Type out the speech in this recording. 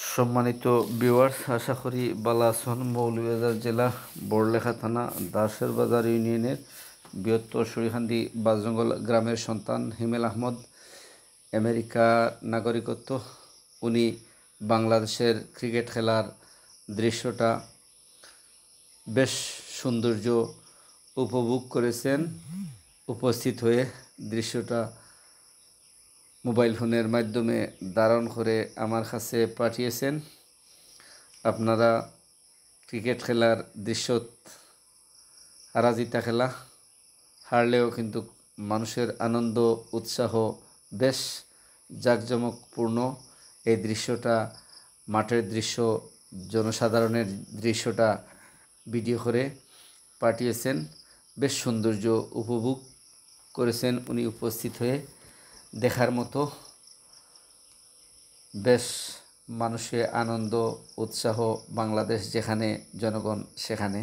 সম্মানিত ভিউয়ার্স, আশা করি ভালো আছেন। মৌলভীবাজার জেলা বড়লেখা থানা দাসের বাজার ইউনিয়নের বৃহত্তর সরিহান্দি বাজজঙ্গল গ্রামের সন্তান হিমেল আহমদ। আমেরিকা নাগরিকত্ব। উনি বাংলাদেশের ক্রিকেট খেলার দৃশ্যটা বেশ সৌন্দর্য উপভোগ করেছেন। উপস্থিত হয়ে দৃশ্যটা মোবাইল ফোনের মাধ্যমে ধারণ করে আমার কাছে পাঠিয়েছেন। আপনারা ক্রিকেট খেলার দৃশ্য, হারা জিতা খেলা, হারলেও কিন্তু মানুষের আনন্দ উৎসাহ বেশ জাঁকজমকপূর্ণ। এই দৃশ্যটা, মাঠের দৃশ্য, জনসাধারণের দৃশ্যটা ভিডিও করে পাঠিয়েছেন। বেশ সৌন্দর্য উপভোগ করেছেন উনি উপস্থিত হয়ে। দেখার মতো, বেশ মানুষের আনন্দ উৎসাহ, বাংলাদেশ যেখানে, জনগণ সেখানে।